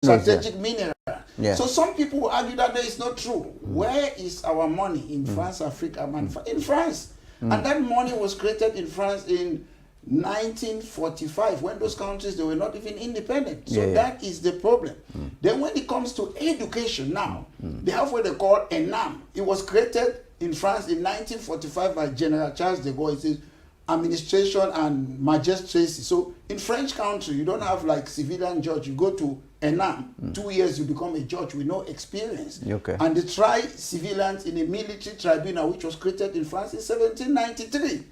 strategic mineral. Yeah. So some people will argue that is not true. Where is our money in France, Africa? In France. And that money was created in France in 1945, when those countries, they were not even independent. So that is the problem. Then when it comes to education now, they have what they call ENAM. It was created in France in 1945 by General Charles de Gaulle. It says administration and magistracy. So in French country, you don't have like civilian judge. You go to ENAM, 2 years you become a judge with no experience. Okay. And they try civilians in a military tribunal, which was created in France in 1793.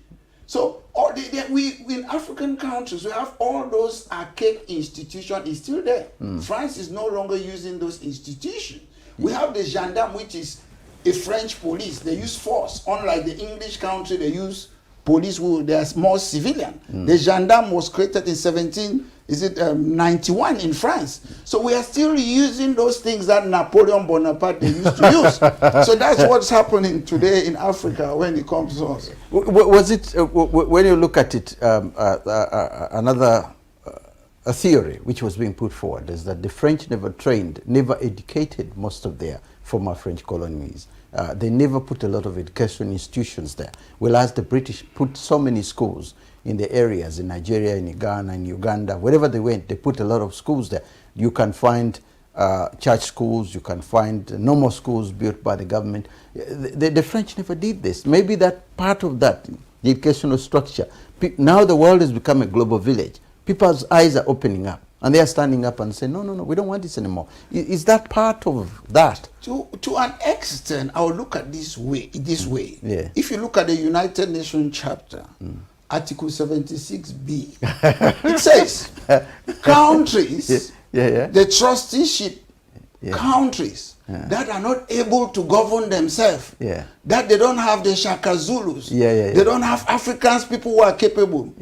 So all we in African countries, we have all those archaic institutions is still there. France is no longer using those institutions. We have the gendarme, which is a French police. They use force. Unlike the English country, they use police who they are more civilian. The gendarme was created in 91 in France. So we are still using those things that Napoleon Bonaparte they used to use. So that's what's happening today in Africa when it comes to us. Was it, when you look at it, another a theory which was being put forward is that the French never trained, never educated most of their former French colonies. They never put a lot of education institutions there. Whereas the British put so many schools in the areas, in Nigeria, in Ghana, in Uganda, wherever they went, they put a lot of schools there. You can find church schools, you can find normal schools built by the government. The French never did this. Maybe that part of that, the educational structure. Now the world has become a global village. People's eyes are opening up. And they are standing up and saying, no, no, no, we don't want this anymore. Is that part of that? To an extent, I'll look at this way. Yeah. If you look at the United Nations chapter, Article 76B, it says countries, the trusteeship countries that are not able to govern themselves, that they don't have the Shaka Zulus, they don't have Africans, people who are capable.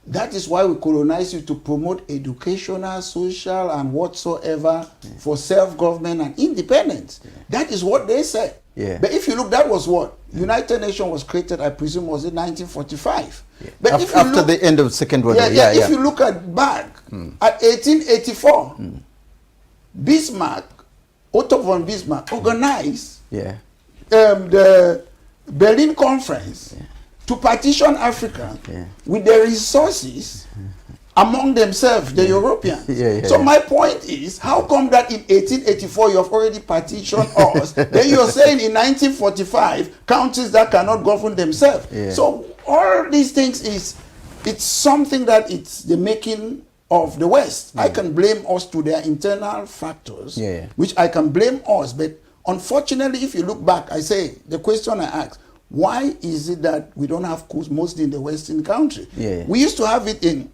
That is why we colonize you, to promote educational, social, and whatsoever for self-government and independence. That is what they said. But if you look, that was what? United Nations was created, I presume, was in 1945. But if you after look, the end of the Second World War. If you look at back, at 1884, Bismarck, Otto von Bismarck, organized the Berlin Conference to partition Africa with the resources among themselves, the Europeans. So my point is, how come that in 1884 you have already partitioned us, then you're saying in 1945, countries that cannot govern themselves. So all these things it's something that it's the making of the West. I can blame us to their internal factors, which I can blame us, but unfortunately, if you look back, I say, the question I asked, why is it that we don't have coups mostly in the Western country? We used to have it in,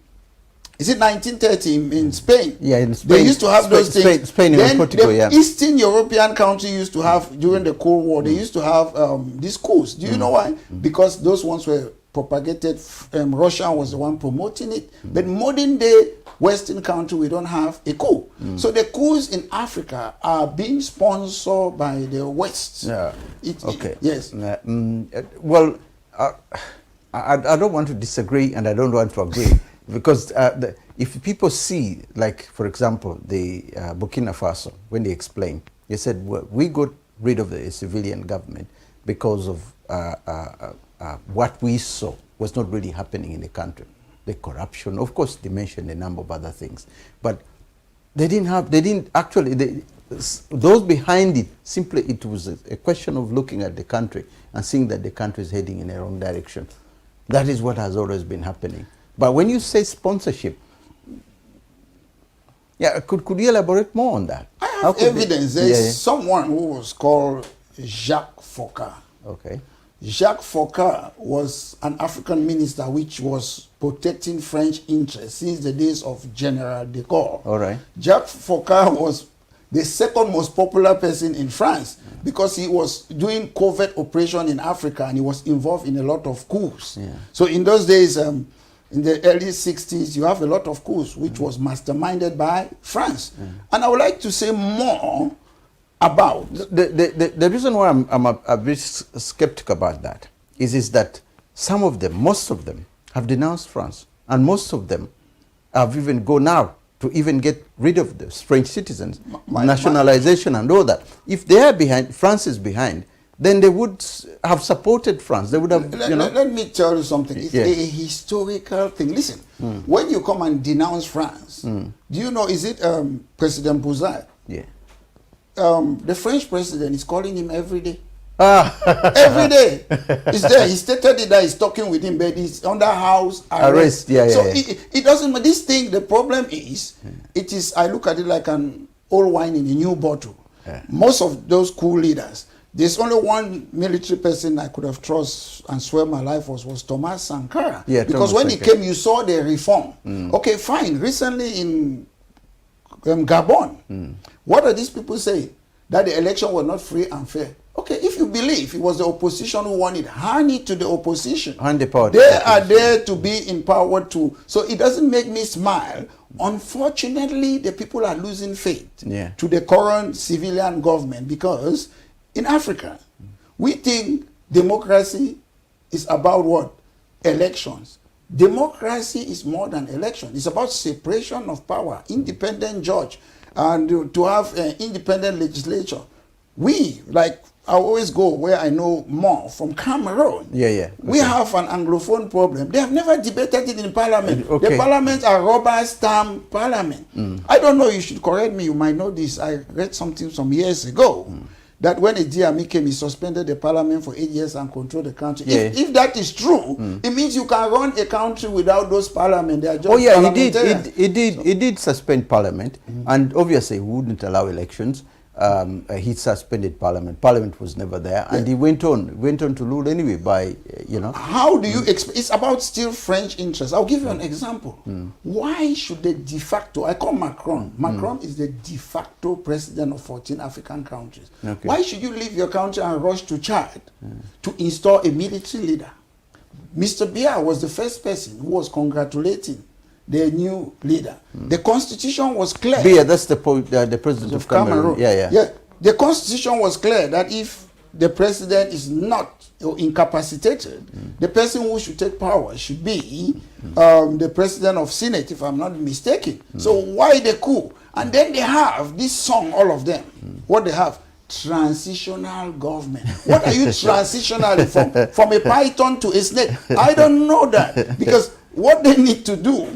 is it 1930 in Spain? In Spain. They used to have those things. Spain then Portugal, the Eastern European country used to have, during the Cold War, they used to have these coups. Do you know why? Because those ones were propagated, Russia was the one promoting it. But modern day Western country, we don't have a coup. So the coups in Africa are being sponsored by the West. Yes. Well, I don't want to disagree and I don't want to agree. Because if people see, like, for example, the Burkina Faso, when they explain, they said, well, we got rid of the civilian government because of what we saw was not really happening in the country. The corruption, of course, they mentioned a number of other things. But those behind it, simply it was a question of looking at the country and seeing that the country is heading in the wrong direction. That is what has always been happening. But when you say sponsorship, could you elaborate more on that? I have evidence. There is someone who was called Jacques Foccart. Jacques Foccart was an African minister which was protecting French interests since the days of General de Gaulle. Jacques Foccart was the second most popular person in France because he was doing covert operation in Africa and he was involved in a lot of coups. So in those days, in the early 60s, you have a lot of coups which was masterminded by France. And I would like to say more about the reason why I'm a bit skeptical about that is that most of them have denounced France, and most of them have even gone out to even get rid of the French citizens, nationalization and all that. If they are behind, France is behind, then they would have supported France. They would have, Let me tell you something. It's a historical thing. Listen, when you come and denounce France, do you know, is it President Bouzid? Yeah. The French president is calling him every day. Every day. He's there. He stated it that he's talking with him, but he's under house arrest. Yeah, so it doesn't matter. This thing, the problem is, it is, I look at it like an old wine in a new bottle. Yeah. Most of those coup leaders, there's only one military person I could have trusted and swear my life was Thomas Sankara. Yeah, because when he came, you saw the reform. Okay, fine. Recently in Gabon, what are these people saying? That the election was not free and fair. Okay, if you believe it was the opposition who won it, hand it to the opposition. Hand the power. They are there to be empowered too. So it doesn't make me smile. Unfortunately, the people are losing faith to the current civilian government, because in Africa, we think democracy is about what? Elections. Democracy is more than election. It's about separation of power, independent judge, and to have an independent legislature. We, like, I always go where I know more, from Cameroon. We have an Anglophone problem. They have never debated it in parliament. The parliament are rubber stamp parliament. I don't know, you should correct me, you might know this. I read something some years ago that when Idi Amin came, he suspended the parliament for 8 years and controlled the country. If that is true, it means you can run a country without those parliament. They are just he did suspend parliament, and obviously he wouldn't allow elections. He suspended parliament. Parliament was never there, and he went on to rule anyway by, How do you explain? It's about still French interests. I'll give you an example. Why should the de facto, I call Macron. Macron is the de facto president of 14 African countries. Why should you leave your country and rush to Chad to install a military leader? Mr. Biya was the first person who was congratulating the new leader. The constitution was clear. Biya, that's the president of Cameroon. The constitution was clear that if the president is not incapacitated, the person who should take power should be the president of Senate, if I'm not mistaken. So why the coup? And then they have this song, all of them. What they have? Transitional government. What are you transitionally from? From a python to a snake? I don't know that. Because what they need to do,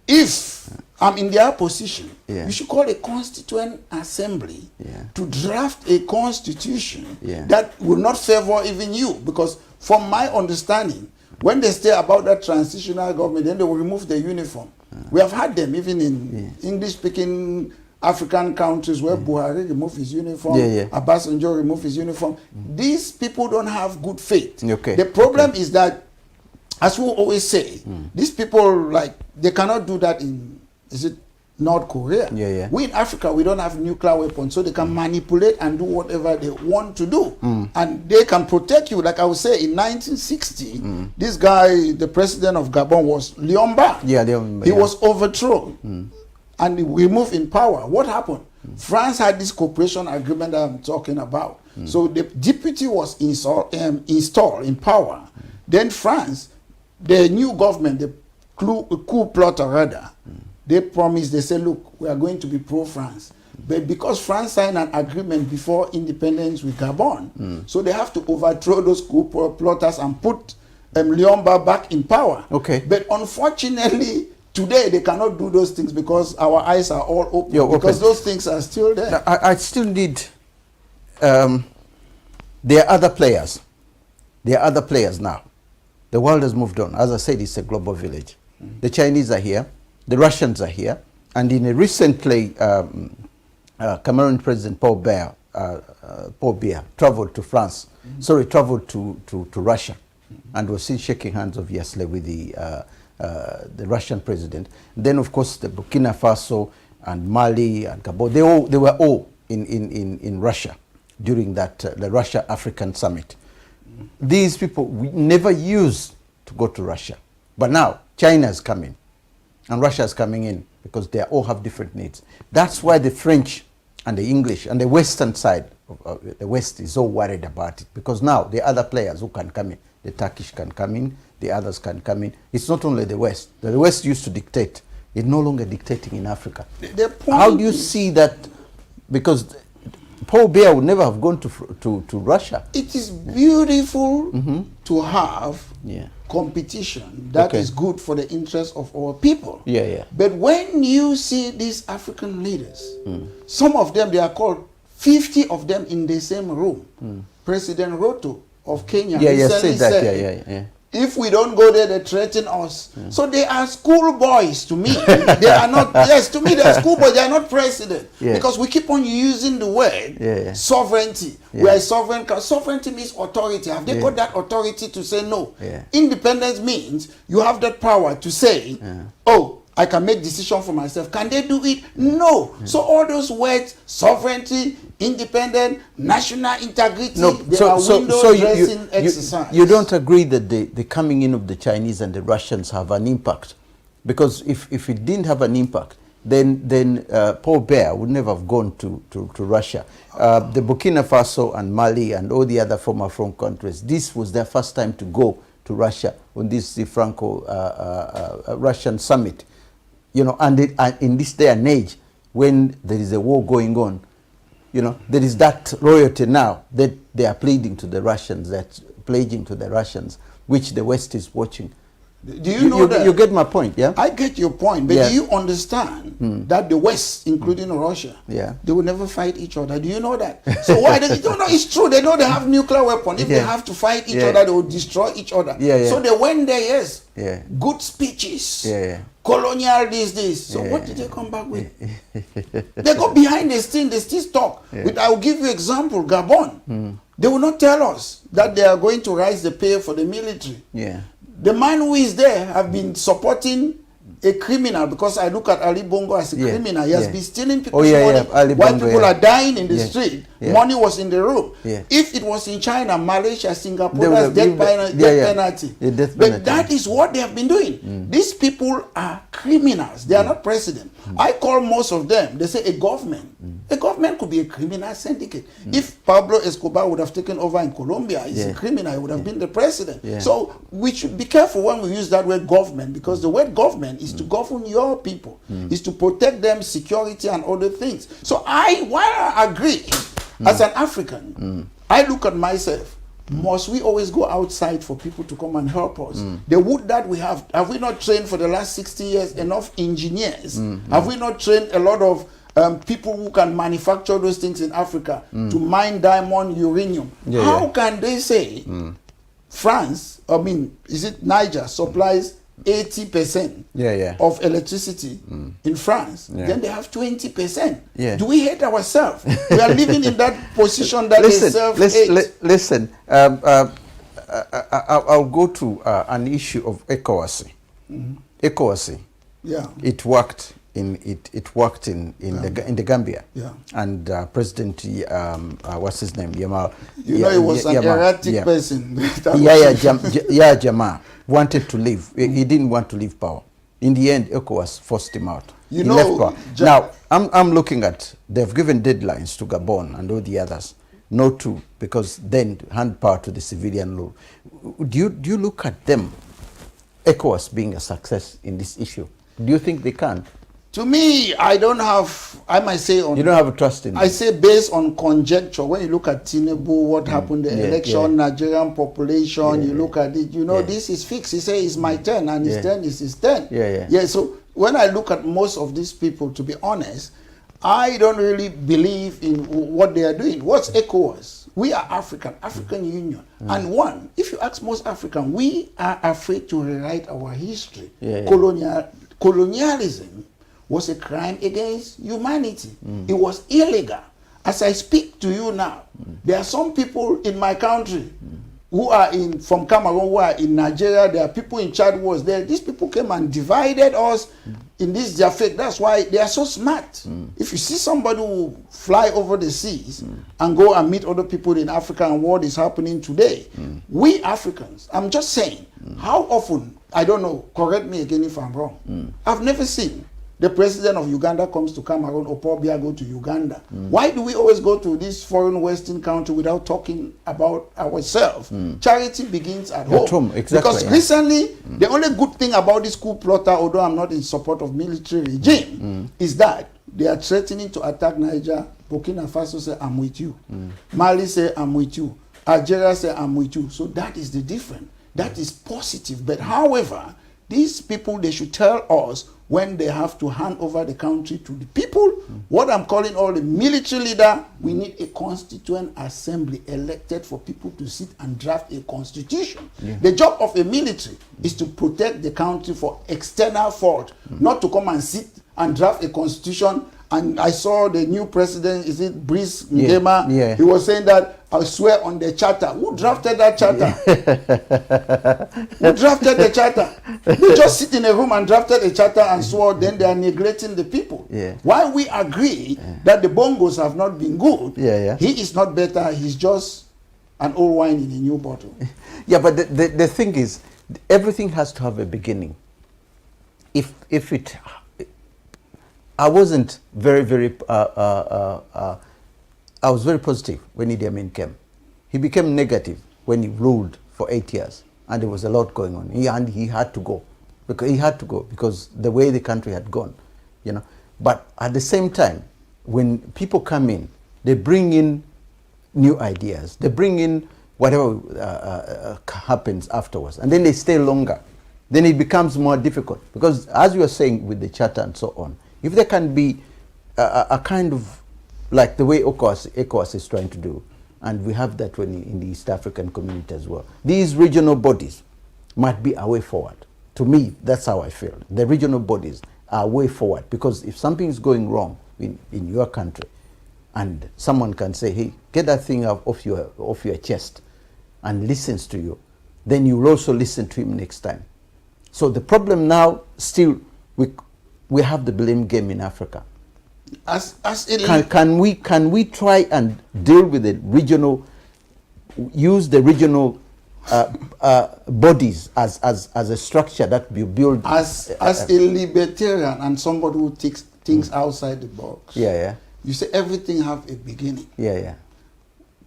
if I'm in their position, you should call a constituent assembly to draft a constitution that will not favor even you. Because from my understanding, when they say about that transitional government, then they will remove the uniform. We have had them even in English-speaking African countries where Buhari removed his uniform, Obasanjo removed his uniform. These people don't have good faith. The problem is that, as we always say, these people, like, they cannot do that in, is it North Korea? We in Africa, we don't have nuclear weapons, so they can manipulate and do whatever they want to do. And they can protect you. Like I would say, in 1960, this guy, the president of Gabon, was Liomba. He was overthrown. And we move in power. What happened? France had this cooperation agreement that I'm talking about. So the deputy was installed in power. Then France, the new government, the coup plotter rather, they promised, they said, look, we are going to be pro-France. But because France signed an agreement before independence with Gabon, so they have to overthrow those coup plotters and put Liomba back in power. But unfortunately, today they cannot do those things because our eyes are all open. Because those things are still there. Now, I still need, there are other players. There are other players now. The world has moved on. As I said, it's a global village. The Chinese are here. The Russians are here. And in a recently, Cameroon President Paul Biya traveled to France. Traveled to Russia. And was seen shaking hands, obviously, with the Russian president. Then, of course, the Burkina Faso and Mali and Gabon, they were all in Russia during that the Russia-African summit. These people we never used to go to Russia, but now China is coming, and Russia is coming in because they all have different needs. That's why the French and the English and the Western side of the West is so worried about it, because now the other players who can come in, the Turkish can come in, the others can come in. It's not only the West. The West used to dictate is no longer dictating in Africa. The point How do you see that? Because Paul Biya would never have gone to Russia. It is beautiful to have Yeah. competition that is good for the interest of our people. Yeah, yeah. But when you see these African leaders, some of them, they are called 50 of them in the same room. President Ruto of Kenya recently said, if we don't go there, they threaten us. So they are schoolboys to me. They are not, yes, to me they are schoolboys, they are not president. Because we keep on using the word sovereignty. We are sovereign. Sovereignty means authority. Have they got that authority to say no? Independence means you have that power to say, oh, I can make decision for myself. Can they do it? No. So all those words, sovereignty, independent, national integrity, they are window dressing exercise. You don't agree that the coming in of the Chinese and the Russians have an impact? Because if it didn't have an impact, then Paul Biya would never have gone to Russia. The Burkina Faso and Mali and all the other former Franco countries, this was their first time to go to Russia on this Franco-Russian summit. You know, and in this day and age, when there is a war going on, you know, there is that loyalty now that they are pleading to the Russians, which the West is watching. Do you know that? You get my point, yeah? I get your point, but do you understand that the West, including Russia, they will never fight each other? Do you know that? So why does it? No, it's true. They know they have nuclear weapons. If they have to fight each other, they will destroy each other. So they went there, yes. Good speeches. Colonial this. So what did they come back with? They go behind the scene. They still talk. I will give you example. Gabon. They will not tell us that they are going to raise the pay for the military. The man who is there have been supporting a criminal, because I look at Ali Bongo as a criminal. He has been stealing people's money. While people are dying in the street, money was in the room. If it was in China, Malaysia, Singapore, that's death penalty. But that is what they have been doing. These people are criminals. They are not president. I call most of them, they say a government. A government could be a criminal syndicate. If Pablo Escobar would have taken over in Colombia, he's a criminal, he would have been the president. So we should be careful when we use that word government, because the word government is to govern your people, is to protect them, security and other things. So while I agree, as an African, I look at myself, must we always go outside for people to come and help us? The wood that we have we not trained for the last 60 years enough engineers? Have we not trained a lot of people who can manufacture those things in Africa to mine diamond, uranium? How can they say France, is it Niger, supplies 80% of electricity in France, then they have 20%. Do we hate ourselves? We are living in that position that is self-hate. Listen, I'll go to an issue of ECOWAS. ECOWAS, it worked in the Gambia, and President what's his name, Yamal, he was an erratic person. Jammeh wanted to leave. He didn't want to leave power. In the end, ECOWAS forced him out. He left power. Now I'm looking at, they've given deadlines to Gabon and all the others not to, because then hand power to the civilian rule. Do you look at them, ECOWAS, being a success in this issue? Do you think they can? To me, I don't have, I might say, you don't have a trust in them. I say based on conjecture. When you look at Tinubu, what happened, the election, Nigerian population, you look at it, this is fixed. He says it's my turn, and his turn is his turn. So when I look at most of these people, to be honest, I don't really believe in what they are doing. What's ECOWAS? We are African Union. And if you ask most Africans, we are afraid to rewrite our history. Colonialism was a crime against humanity. It was illegal. As I speak to you now, there are some people in my country who are from Cameroon, who are in Nigeria. There are people in Chad who was there. These people came and divided us in this Jafet. That's why they are so smart. If you see somebody who fly over the seas and go and meet other people in Africa and what is happening today, we Africans, I'm just saying, how often, I don't know, correct me again if I'm wrong, I've never seen the president of Uganda comes to Cameroon, or Paul Biya go to Uganda. Why do we always go to this foreign Western country without talking about ourselves? Charity begins at home. Exactly, because recently, the only good thing about this coup plotter, although I'm not in support of military regime, is that they are threatening to attack Niger. Burkina Faso say, I'm with you. Mali say, I'm with you. Algeria say, I'm with you. So that is the difference. That is positive. But however, these people, they should tell us when they have to hand over the country to the people. What I'm calling all the military leader, we need a constituent assembly elected for people to sit and draft a constitution. The job of a military is to protect the country for external fault, not to come and sit and draft a constitution. And I saw the new president, is it Brice Ngema? He was saying that, I swear on the charter. Who drafted that charter? Who drafted the charter? Who just sit in a room and drafted a charter and swore, then they are neglecting the people. Why we agree that the bongos have not been good, he is not better, he's just an old wine in a new bottle. But the thing is, everything has to have a beginning. I wasn't I was very positive when Idi Amin came. He became negative when he ruled for 8 years, and there was a lot going on. He had to go because the way the country had gone, But at the same time, when people come in, they bring in new ideas. They bring in whatever happens afterwards, and then they stay longer. Then it becomes more difficult because, as you were saying with the charter and so on, if there can be a kind of like the way ECOWAS is trying to do, and we have that in the East African community as well, these regional bodies might be a way forward. To me, that's how I feel. The regional bodies are a way forward, because if something is going wrong in your country, and someone can say, hey, get that thing off your chest, and listens to you, then you will also listen to him next time. So the problem now, still, we have the blame game in Africa. Can we try and deal with the regional, use the regional bodies as a structure that we build? As a libertarian and somebody who thinks outside the box. You say everything have a beginning.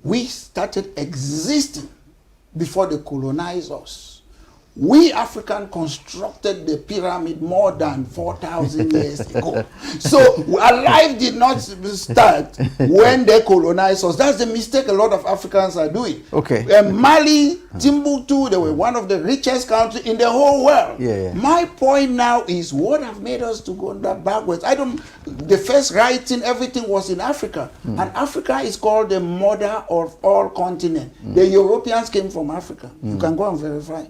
We started existing before they colonized us. We Africans constructed the pyramid more than 4,000 years ago. So our life did not start when they colonized us. That's the mistake a lot of Africans are doing. Mali, Timbuktu, they were one of the richest countries in the whole world. My point now is, what have made us to go backwards? The first writing, everything was in Africa. And Africa is called the mother of all continents. The Europeans came from Africa. You can go and verify.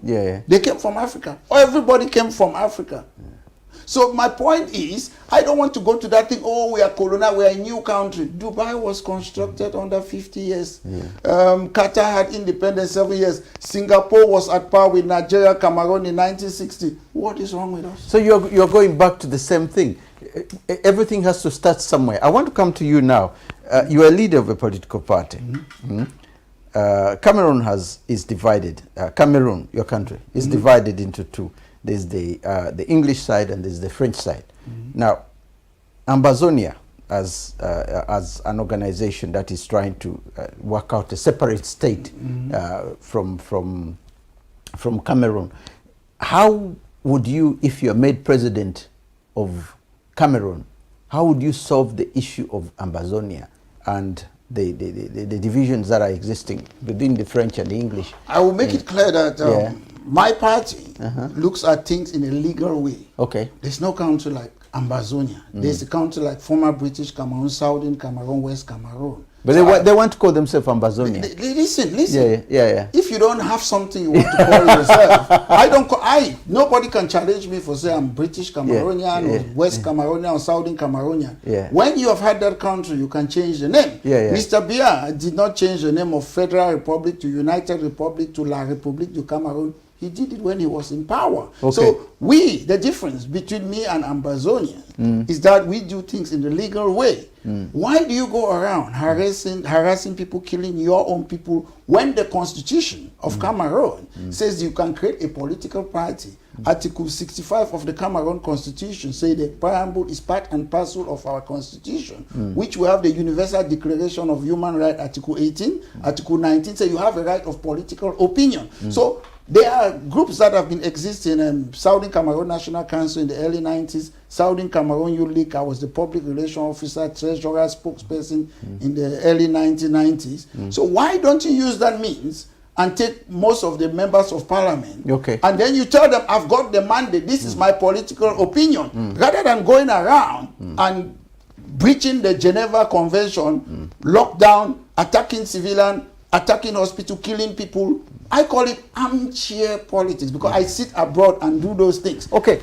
They came from Africa. Everybody came from Africa. So my point is, I don't want to go to that thing, oh, we are colonial, we are a new country. Dubai was constructed under 50 years. Qatar had independence 7 years. Singapore was at par with Nigeria, Cameroon in 1960. What is wrong with us? So you're going back to the same thing. Everything has to start somewhere. I want to come to you now. You are a leader of a political party. Cameroon is divided. Cameroon, your country, is divided into two. There's the English side and there's the French side. Now, Ambazonia, as an organization that is trying to work out a separate state from Cameroon, how would you, if you're made president of Cameroon, how would you solve the issue of Ambazonia and the divisions that are existing within the French and the English? I will make it clear that my party looks at things in a legal way. There's no country like Ambazonia. There's a country like former British Cameroon, Southern Cameroon, West Cameroon. But they want to call themselves Ambazonia. Listen. If you don't have something you want to call yourself, nobody can challenge me for saying I'm British Cameroonian or West Cameroonian or Southern Cameroonian. When you have had that country, you can change the name. Mr. Biya did not change the name of Federal Republic to United Republic to La République du Cameroun. He did it when he was in power. Okay. So the difference between me and Ambazonian is that we do things in the legal way. Why do you go around harassing people, killing your own people, when the Constitution of Cameroon says you can create a political party? Article 65 of the Cameroon Constitution say the preamble is part and parcel of our Constitution, which we have the Universal Declaration of Human Rights, Article 18, Article 19 say you have a right of political opinion. So there are groups that have been existing in Southern Cameroon National Council in the early 90s, Southern Cameroon Youth League. I was the public relations officer, treasurer, spokesperson in the early 1990s. So why don't you use that means and take most of the members of parliament, and then you tell them, I've got the mandate, this is my political opinion, rather than going around and breaching the Geneva Convention, lockdown, attacking civilian, attacking hospital, killing people. I call it armchair politics because I sit abroad and do those things. Okay,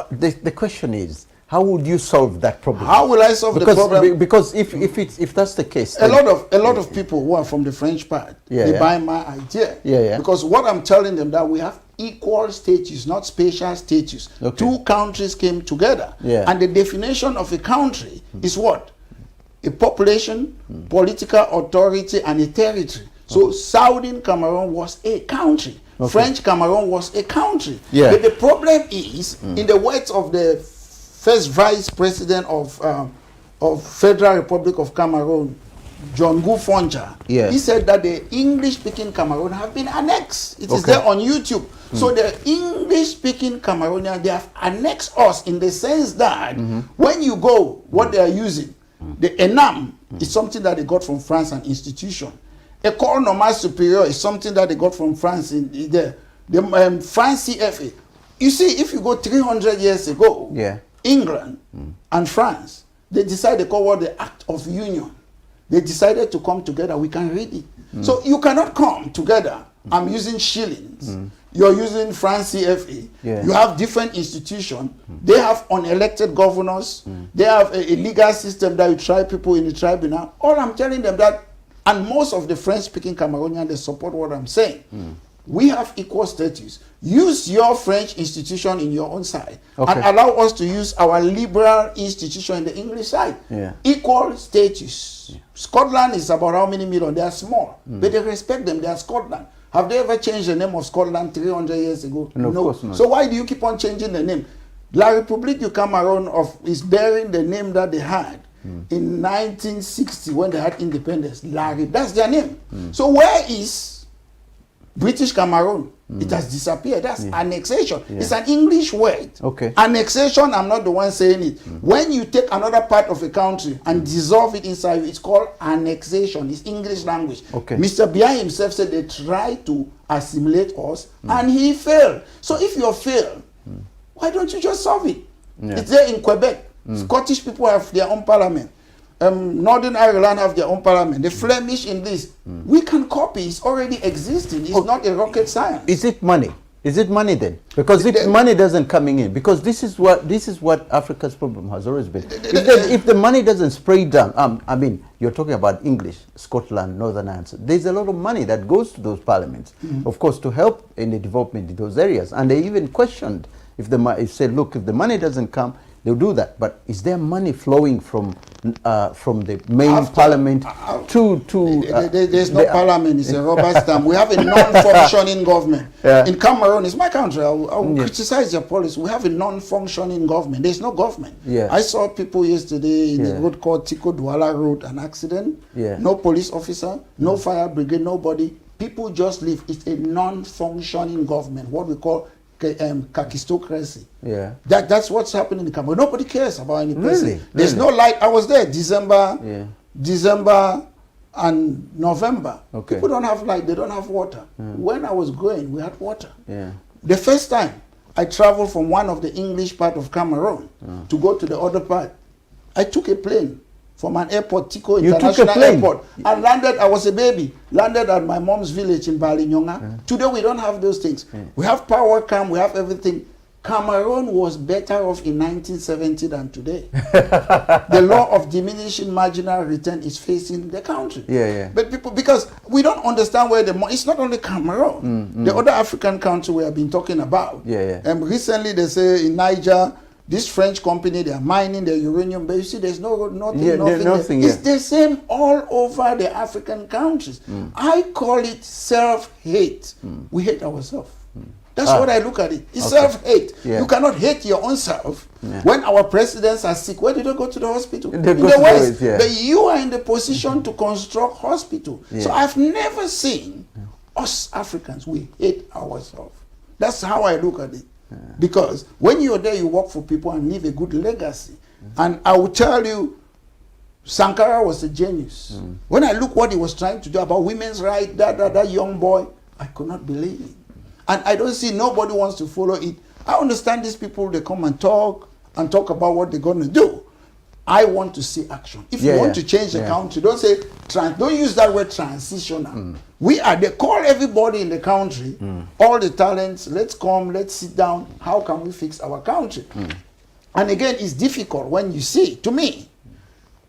the question is, how would you solve that problem? How will I solve the problem? Because if that's the case, a lot of people who are from the French part, they buy my idea. Because what I'm telling them that we have equal status, not special status. Two countries came together, and the definition of a country is what? A population, political authority, and a territory. So Southern Cameroon was a country. French Cameroon was a country. But the problem is, in the words of the first vice president of Federal Republic of Cameroon, John Gufonja, he said that the English-speaking Cameroon have been annexed. It is there on YouTube. So the English-speaking Cameroonian, they have annexed us in the sense that when you go, what they are using, the ENAM is something that they got from France, an institution. École Normale Supérieure is something that they got from France in the France CFA. You see, if you go 300 years ago, England and France, they decided to call what the Act of Union. They decided to come together. We can read it. So you cannot come together. I'm using shillings. You're using France CFA. You have different institutions. They have unelected governors. They have a legal system that you try people in the tribunal. All I'm telling them that, and most of the French-speaking Cameroonians, they support what I'm saying. We have equal status. Use your French institution in your own side and allow us to use our liberal institution in the English side. Equal status. Scotland is about how many million? They are small. But they respect them. They are Scotland. Have they ever changed the name of Scotland 300 years ago? No, of course not. So why do you keep on changing the name? La République du Cameroun is bearing the name that they had in 1960 when they had independence. Larry, that's their name. So where is British Cameroon? It has disappeared. That's annexation. It's an English word. Annexation, I'm not the one saying it. When you take another part of a country and dissolve it inside, it's called annexation. It's English language. Mr. Biya himself said they tried to assimilate us and he failed. So if you fail, why don't you just solve it? It's there in Quebec. Scottish people have their own parliament. Northern Ireland have their own parliament. The Flemish in this. We can copy. It's already existing. It's not a rocket science. Is it money? Is it money then? Because if money doesn't coming in, because this is what Africa's problem has always been. If the money doesn't spray down, I mean, you're talking about English, Scotland, Northern Ireland. There's a lot of money that goes to those parliaments, of course, to help in the development in those areas. And they even questioned if said, look, if the money doesn't come, they'll do that. But is there money flowing from the main parliament to there's no parliament. It's a rubber stamp. We have a non-functioning government. In Cameroon, it's my country. I will criticize your policy. We have a non-functioning government. There's no government. I saw people yesterday in the road called Tiko Douala Road, an accident. No police officer, no fire brigade, nobody. People just live. It's a non-functioning government, what we call kakistocracy. That's what's happening in Cameroon. Nobody cares about any person. There's no light. I was there December and November. People don't have light. They don't have water. When I was going, we had water. The first time I traveled from one of the English part of Cameroon to go to the other part, I took a plane from an airport, Tico International Airport, and landed. I was a baby. Landed at my mom's village in Balinyonga. Today we don't have those things. We have power cam. We have everything. Cameroon was better off in 1970 than today. The law of diminishing marginal return is facing the country. But people, because we don't understand where the money, it's not only Cameroon, the other African country we have been talking about. Recently they say in Niger, this French company, they are mining their uranium, but you see there's nothing. It's the same all over the African countries. I call it self-hate. We hate ourselves. That's what I look at it. It's self-hate. You cannot hate your own self. When our presidents are sick, where do they go to the hospital? In the West. But you are in the position to construct hospital. So I've never seen us Africans, we hate ourselves. That's how I look at it. Because when you're there, you work for people and leave a good legacy. And I will tell you, Sankara was a genius. When I look what he was trying to do about women's rights, that young boy, I could not believe it. And I don't see nobody wants to follow it. I understand these people, they come and talk about what they're going to do. I want to see action. If you want to change the country, don't say, don't use that word transitional. We are there. Call everybody in the country, all the talents, let's come, let's sit down. How can we fix our country? And again, it's difficult when you see, to me,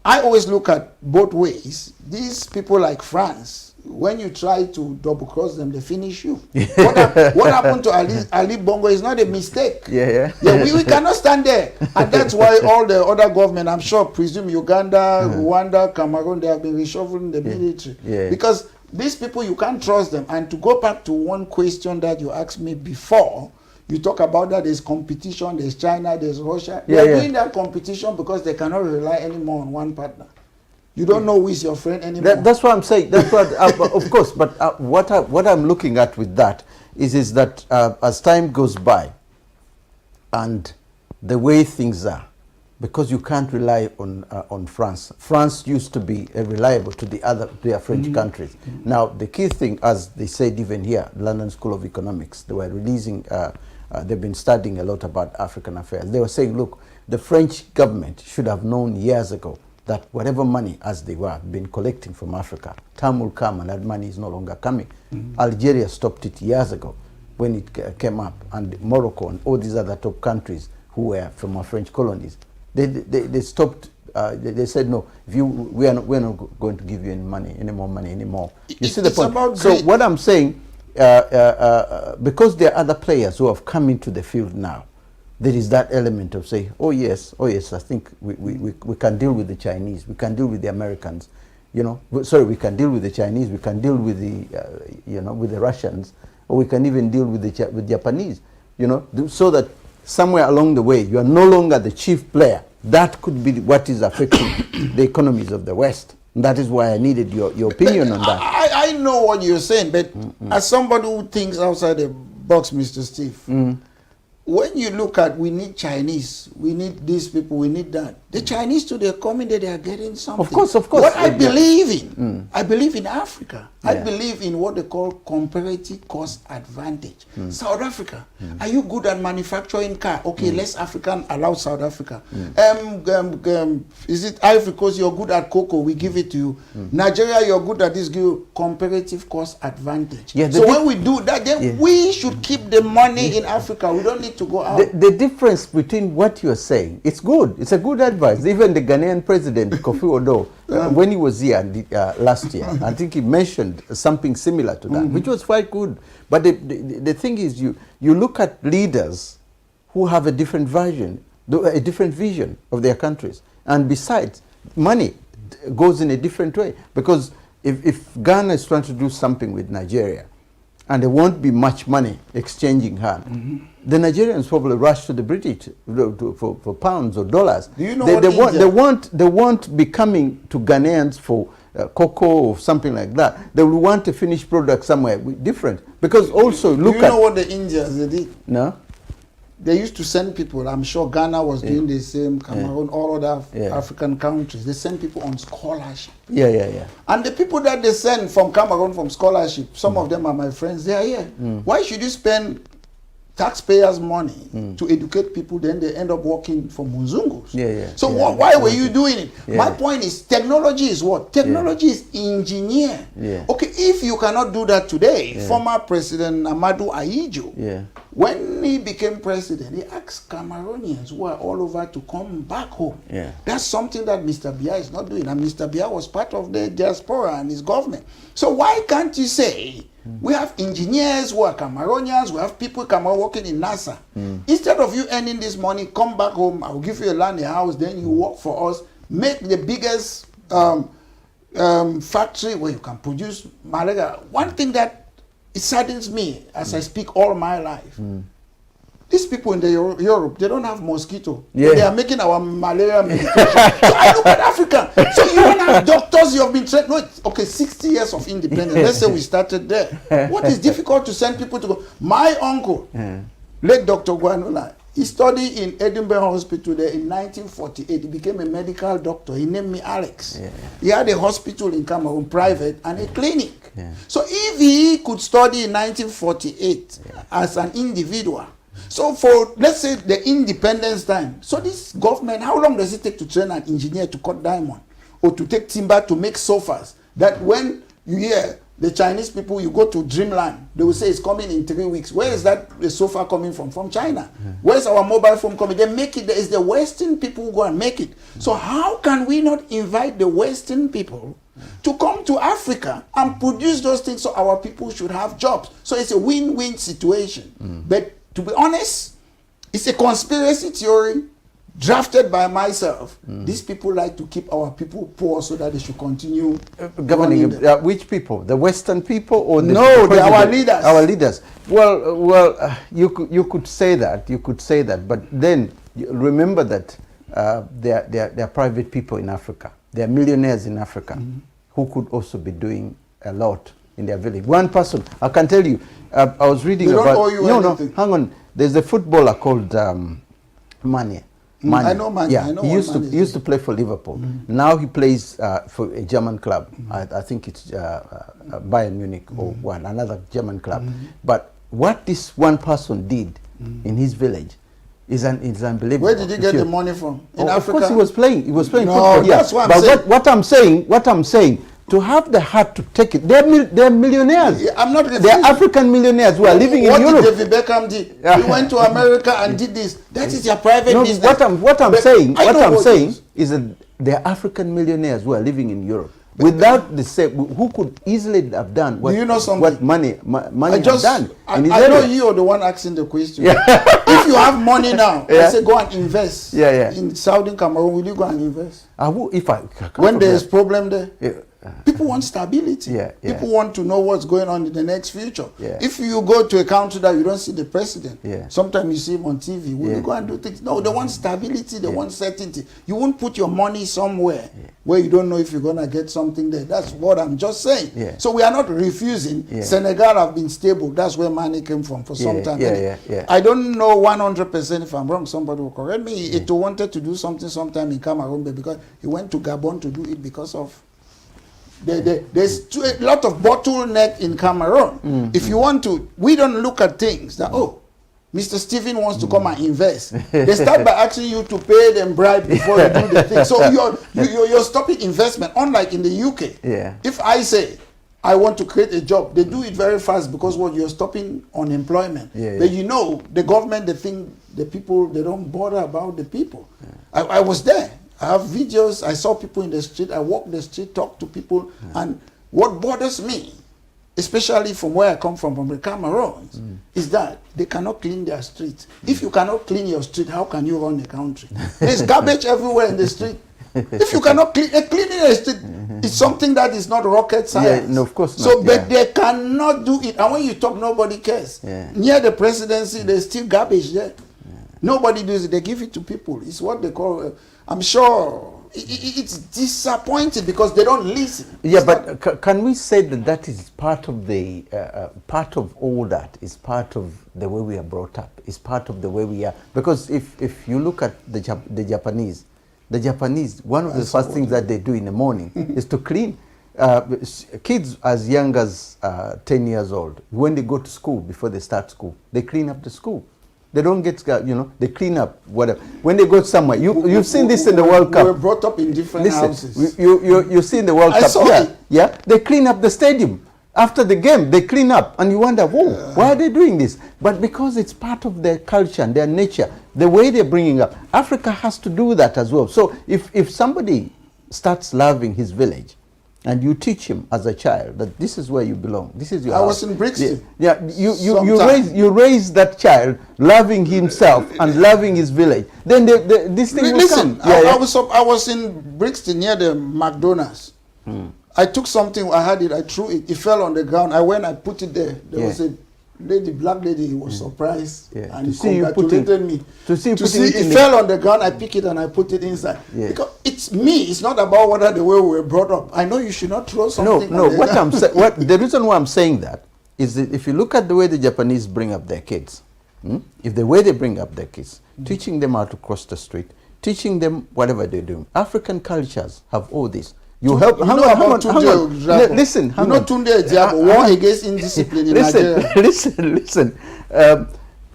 I always look at both ways. These people like France, when you try to double cross them, they finish you. What happened to Ali Bongo is not a mistake. We cannot stand there. And that's why all the other government, I'm sure, presume Uganda, Rwanda, Cameroon, they have been reshuffling the military. Because these people, you can't trust them. And to go back to one question that you asked me before, you talk about that there's competition, there's China, there's Russia. They're doing that competition because they cannot rely anymore on one partner. You don't know who is your friend anymore. That's what I'm saying. That's what, of course. But what I'm looking at with that is that as time goes by, and the way things are, because you can't rely on France. France used to be reliable to their French countries. Now the key thing, as they said even here, London School of Economics, they were releasing. They've been studying a lot about African affairs. They were saying, look, the French government should have known years ago that whatever money, as they were, been collecting from Africa, time will come and that money is no longer coming. Algeria stopped it years ago when it came up, and Morocco and all these other top countries who were from our French colonies, they stopped. They said, no, we're not going to give you any more money anymore. You see the point? So what I'm saying, because there are other players who have come into the field now, there is that element of say, oh yes, I think we can deal with the Chinese, we can deal with the Americans, we can deal with the Chinese, we can deal with the, with the Russians, or we can even deal with the Japanese, so that somewhere along the way you are no longer the chief player. That could be what is affecting the economies of the West. And that is why I needed your opinion on that. I know what you're saying, but as somebody who thinks outside the box, Mr. Steve, when you look at, we need Chinese, we need these people, we need that. The Chinese too, they're coming there, they are getting something. Of course. What I believe in, I believe in Africa. I believe in what they call comparative cost advantage. South Africa, are you good at manufacturing car? Okay, let's African allow South Africa. Is it Ivory Coast, you're good at cocoa, we give it to you. Nigeria, you're good at this, give you comparative cost advantage. So when we do that, then we should keep the money in Africa. We don't need to go out. The difference between what you're saying, it's good. It's a good advice. Even the Ghanaian president, Kofi Odo, when he was here last year, I think he mentioned something similar to that, which was quite good. But the thing is, you look at leaders who have a different vision of their countries. And besides, money goes in a different way. Because if Ghana is trying to do something with Nigeria, and there won't be much money exchanging hand, the Nigerians probably rush to the British for pounds or dollars. Do you know they won't be coming to Ghanaians for cocoa or something like that. They will want a finished product somewhere different. Because also look at... Do you know what the Indians did? No? They used to send people, I'm sure Ghana was doing the same, Cameroon, all other African countries. They send people on scholarship. And the people that they send from Cameroon from scholarship, some of them are my friends, they are here. Why should you spend taxpayers' money to educate people, then they end up working for Muzungus? So why were you doing it? My point is, technology is what? Technology is engineer. Okay, if you cannot do that today, former President Amadou Ahidjo, when he became president, he asked Cameroonians who are all over to come back home. Yeah. That's something that Mr. Biya is not doing. And Mr. Biya was part of the diaspora and his government. So why can't you say, we have engineers who are Cameroonians, we have people Cameroon working in NASA. Instead of you earning this money, come back home, I'll give you a land, a house, then you work for us, make the biggest factory where you can produce malaria. One thing that it saddens me as I speak all my life. These people in the Europe, they don't have mosquito. Yeah. They are making our malaria medication. So I look at Africa. So you don't have doctors, you have been trained. No, okay, 60 years of independence. Let's say we started there. What is difficult to send people to go? My uncle, late Dr. Guanola, he studied in Edinburgh Hospital there in 1948. He became a medical doctor. He named me Alex. Yeah. He had a hospital in Cameroon, private, and a clinic. Yeah. So if he could study in 1948 as an individual, so for, let's say, the independence time, so this government, how long does it take to train an engineer to cut diamond or to take timber to make sofas? That when you hear the Chinese people, you go to Dreamland, they will say it's coming in 3 weeks. Where is that the sofa coming from? From China. Where's our mobile phone coming? They make it. It's the Western people who go and make it. So how can we not invite the Western people to come to Africa and produce those things so our people should have jobs? So it's a win-win situation. But to be honest, it's a conspiracy theory drafted by myself. These people like to keep our people poor so that they should continue governing. Which people? The Western people or the our leaders? Our leaders. Well, you could say that. You could say that. But then remember that there are private people in Africa. There are millionaires in Africa who could also be doing a lot in their village. One person, I can tell you. I was reading they about. Don't owe you anything. No, hang on. There's a footballer called Mane. I know Mane. Yeah, I know he used to play for Liverpool. Now he plays for a German club. I think it's Bayern Munich or another German club. But what this one person did in his village is unbelievable. Where did he get the money from? In Africa? Of course he was playing. He was playing no, football. That's what I'm saying. What I'm saying. To have the heart to take it, they're millionaires. Yeah, I'm not. They're African millionaires who are living in Europe. What did David Beckham do? He went to America and did this. That is their private business. What I'm saying is that they're African millionaires who are living in Europe. Without the same, who could easily have done what, what money has done. I know you are the one asking the question. If you have money now, I say go and invest. In Southern Cameroon, will you go and invest? When there is problem there. People want stability. People want to know what's going on in the next future. If you go to a country that you don't see the president, sometimes you see him on TV, will you go and do things? No, they want stability, they want certainty. You won't put your money somewhere where you don't know if you're going to get something there. That's what I'm just saying. So we are not refusing. Senegal have been stable. That's where money came from for some time. I don't know 100% if I'm wrong. Somebody will correct me. Eto'o wanted to do something sometime in Cameroon because he went to Gabon to do it because of there's a lot of bottleneck in Cameroon. If you want to, we don't look at things that, Mr. Stephen wants to come and invest. They start by asking you to pay them bribe before you do the thing. So you're stopping investment, unlike in the UK. If I say, I want to create a job, they do it very fast because you're stopping unemployment. But you know, the government, they think the people, they don't bother about the people. I was there. I have videos. I saw people in the street. I walk the street, talk to people. And what bothers me, especially from where I come from the Cameroons, is that they cannot clean their streets. If you cannot clean your street, how can you run the country? There's garbage everywhere in the street. If you cannot cleaning a street, it's something that is not rocket science. No, of course not. So, but they cannot do it. And when you talk, nobody cares. Near the presidency, there's still garbage there. Nobody does it. They give it to people. It's what they call... I'm sure it's disappointing because they don't listen. But can we say that is part of the part of all that is part of the way we are brought up, is part of the way we are? Because if you look at the Japanese, one of the first things that they do in the morning is to clean. Kids as young as 10 years old, when they go to school, before they start school, they clean up the school. They don't get, they clean up whatever. When they go somewhere, you've seen this in the World Cup. We were brought up in different houses. You see in the World Cup. I saw it. They clean up the stadium. After the game, they clean up, and you wonder, whoa, why are they doing this? But because it's part of their culture and their nature, the way they're bringing up. Africa has to do that as well. So if somebody starts loving his village, and you teach him as a child that this is where you belong, this is your house. was in Brixton. Yeah, you raise that child loving himself and loving his village. Then this thing will come. I was in Brixton near the McDonald's. I took something, I had it, I threw it, it fell on the ground. I went, I put it there. There was a lady, black lady, he was surprised and he congratulated me. To see it fell on the ground, I pick it and I put it inside. Because it's me, it's not about whether the way we were brought up. I know you should not throw something. No, the reason why I'm saying that is that if you look at the way the Japanese bring up their kids, if the way they bring up their kids, teaching them how to cross the street, teaching them whatever they do. African cultures have all this. You help. Listen. You know Tunde Diabo, war against indiscipline in Nigeria. Listen.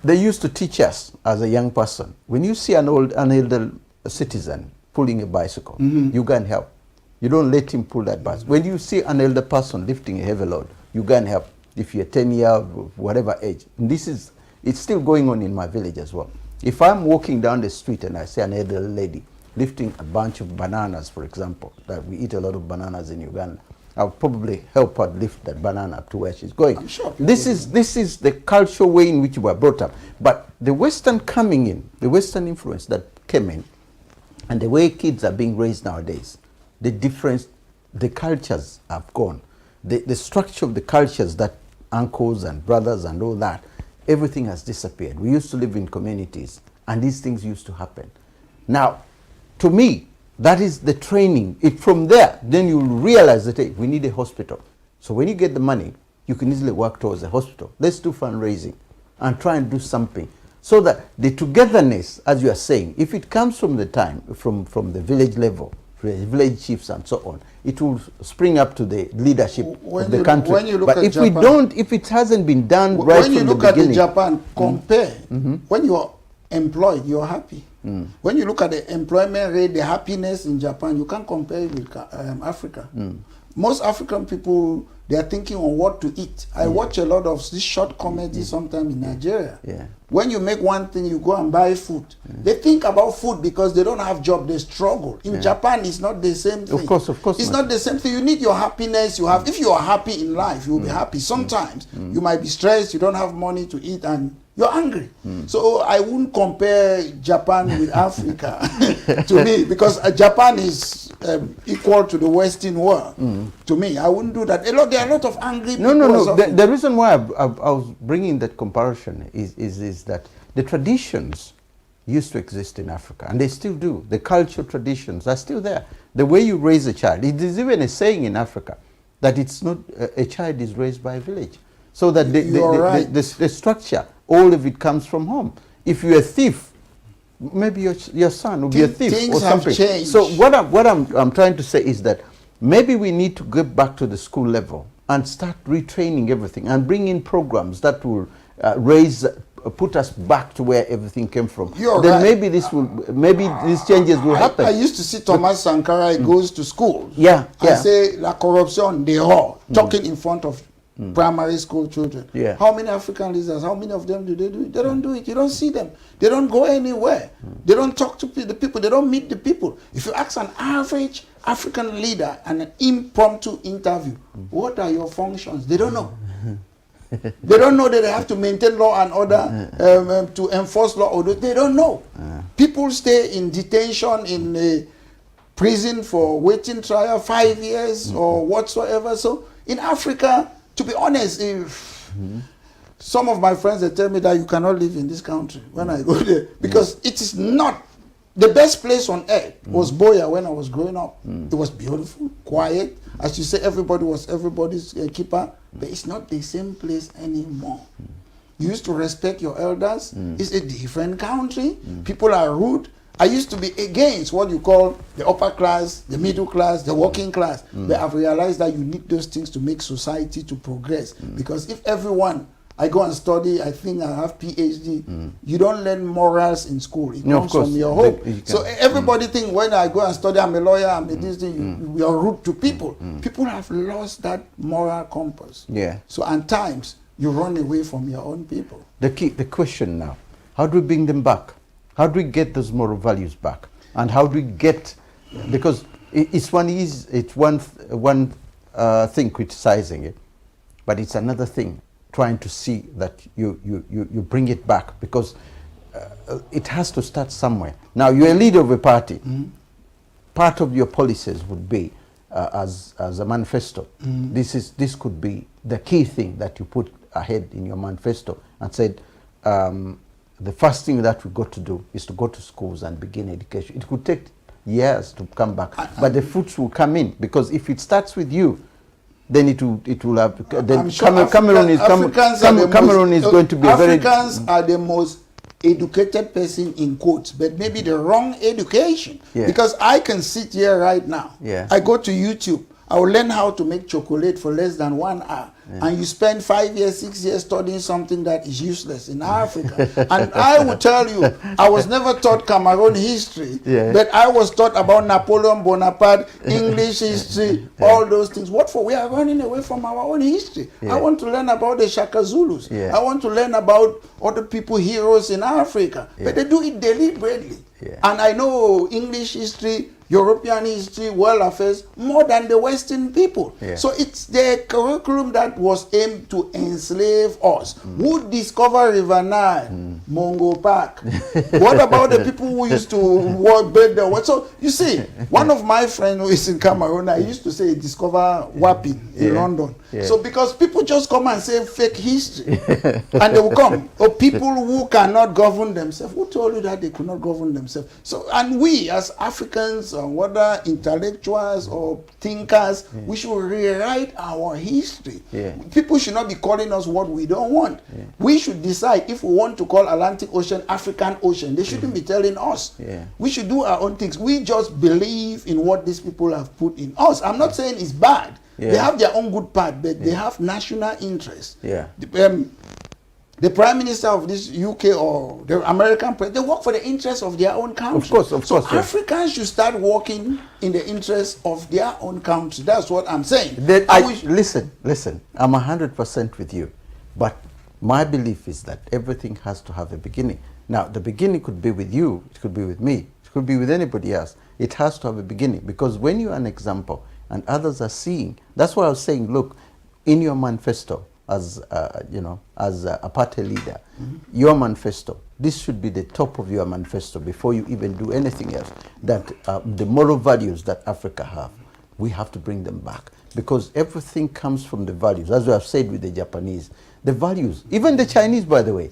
They used to teach us as a young person. When you see an elder citizen pulling a bicycle, you go and help. You don't let him pull that bicycle. When you see an elder person lifting a heavy load, you go and help. If you're 10 years, whatever age. And it's still going on in my village as well. If I'm walking down the street and I see an elderly lady lifting a bunch of bananas, for example, that we eat a lot of bananas in Uganda, I'll probably help her lift that banana up to where she's going. I'm sure this is the cultural way in which we were brought up. But the Western coming in, the Western influence that came in, and the way kids are being raised nowadays, the difference, the cultures have gone. The structure of the cultures, that uncles and brothers and all that, everything has disappeared. We used to live in communities, and these things used to happen. Now, to me, that is the training. From there, then you realize that, hey, we need a hospital. So when you get the money, you can easily work towards a hospital. Let's do fundraising and try and do something. So that the togetherness, as you are saying, if it comes from the time, from the village level, the village chiefs and so on, it will spring up to the leadership of the country. When you look but at if Japan, we don't, if it hasn't been done right from the beginning. When you look at Japan, compare, when you are employed, you're happy. When you look at the employment rate, the happiness in Japan, you can't compare it with Africa. Most African people, they are thinking on what to eat. I watch a lot of this short comedy sometimes in Nigeria. When you make one thing, you go and buy food. They think about food because they don't have job, they struggle. In Japan, it's not the same thing. Of course. It's not the same thing. You need your happiness. If you are happy in life, you will be happy. Sometimes you might be stressed, you don't have money to eat, and you're angry. So I wouldn't compare Japan with Africa to me, because Japan is equal to the Western world. To me, I wouldn't do that. There are a lot of angry people. No. The reason why I was bringing that comparison is that the traditions used to exist in Africa, and they still do. The cultural traditions are still there. The way you raise a child, it is even a saying in Africa that it's not a child is raised by a village. So that the structure, all of it comes from home. If you're a thief, maybe your son will be a thief or something. Have changed. So what I'm trying to say is that maybe we need to get back to the school level and start retraining everything and bring in programs that will put us back to where everything came from. Then maybe these changes will happen. I used to see Thomas Sankara. He goes to school. And say la corruption dehors, talking in front of primary school children. How many African leaders, how many of them do they do it? They don't do it. You don't see them. They don't go anywhere. They don't talk to the people. They don't meet the people. If you ask an average African leader and an impromptu interview, what are your functions? They don't know. They don't know that they have to maintain law and order, to enforce law order. They don't know. People stay in detention in a prison for waiting trial 5 years or whatsoever. So in Africa, to be honest, if some of my friends, they tell me that you cannot live in this country when I go there, because it is not the best place on earth. Was Boya when I was growing up. It was beautiful, quiet. As you say, everybody was everybody's keeper, but it's not the same place anymore. You used to respect your elders. It's a different country. People are rude. I used to be against what you call the upper class, the middle class, the working class. But I've realized that you need those things to make society to progress. Because if everyone I go and study, I think I have PhD. You don't learn morals in school. It comes from your home. So everybody think when I go and study, I'm a lawyer, I'm a this thing, you're rude to people. People have lost that moral compass. Yeah. So at times, you run away from your own people. The question now, how do we bring them back? How do we get those moral values back? And how do we get, because it's one thing criticizing it, but it's another thing trying to see that you bring it back, because it has to start somewhere. Now, you're a leader of a party. Part of your policies would be as a manifesto. This could be the key thing that you put ahead in your manifesto, and said the first thing that we got to do is to go to schools and begin education. It could take years to come back, but the fruits will come in, because if it starts with you, then it will have. Then Cameroon is going to be Africans are the most educated person in quotes, but maybe the wrong education. Because I can sit here right now. I go to YouTube. I will learn how to make chocolate for less than 1 hour. And you spend 5 years, 6 years studying something that is useless in Africa. And I will tell you, I was never taught Cameroon history, but I was taught about Napoleon Bonaparte, English history, all those things. What for? We are running away from our own history. I want to learn about the Shaka Zulus. I want to learn about other people, heroes in Africa. But they do it deliberately. And I know English history, European history, world affairs, more than the Western people. So it's the curriculum that was aimed to enslave us. Who discovered River Nile? Mongo Park. What about the people who used to work there? So you see, one of my friends who is in Cameroon, I used to say discover Wapping in London. So because people just come and say fake history, and they will come. Or people who cannot govern themselves. Who told you that they could not govern themselves? So, and we as Africans, whether intellectuals or thinkers, we should rewrite our history. People should not be calling us what we don't want. We should decide if we want to call Atlantic Ocean African Ocean. They shouldn't be telling us. We should do our own things. We just believe in what these people have put in us. I'm not saying it's bad. They have their own good part, but they have national interests. The Prime Minister of this UK or the American president, they work for the interests of their own country. Of course. Africans should start working in the interests of their own country. That's what I'm saying. Listen, I'm 100% with you. But my belief is that everything has to have a beginning. Now, the beginning could be with you, it could be with me, it could be with anybody else. It has to have a beginning, because when you're an example and others are seeing, that's why I was saying, look, in your manifesto, as as a party leader, your manifesto, this should be the top of your manifesto before you even do anything else. That the moral values that Africa have, we have to bring them back, because everything comes from the values. As we have said with the Japanese, the values, even the Chinese, by the way.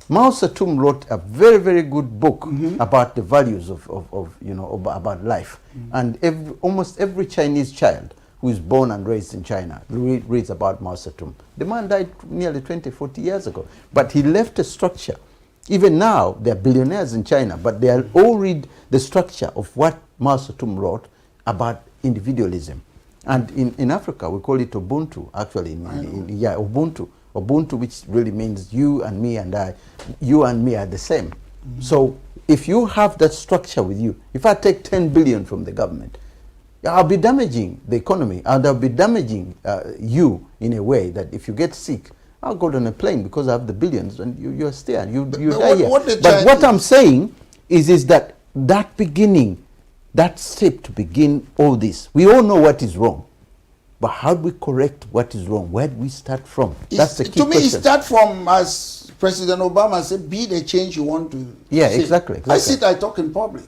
Mao Zedong wrote a very, very good book about the values about life, and almost every Chinese child who is born and raised in China reads about Mao Zedong. The man died nearly 20, 40 years ago, but he left a structure. Even now, they're billionaires in China, but they all read the structure of what Mao Zedong wrote about individualism. And in Africa, we call it Ubuntu, actually. Ubuntu. Ubuntu, which really means you and me and I. You and me are the same. So if you have that structure with you, if I take 10 billion from the government, I'll be damaging the economy, and I'll be damaging you in a way that if you get sick, I'll go on a plane because I have the billions, and you're still, you die here. But what I'm saying is that beginning, that step to begin all this, we all know what is wrong. But how do we correct what is wrong? Where do we start from? That's the key question. To me, it starts from, as President Obama said, be the change you want to see. Exactly. I talk in public.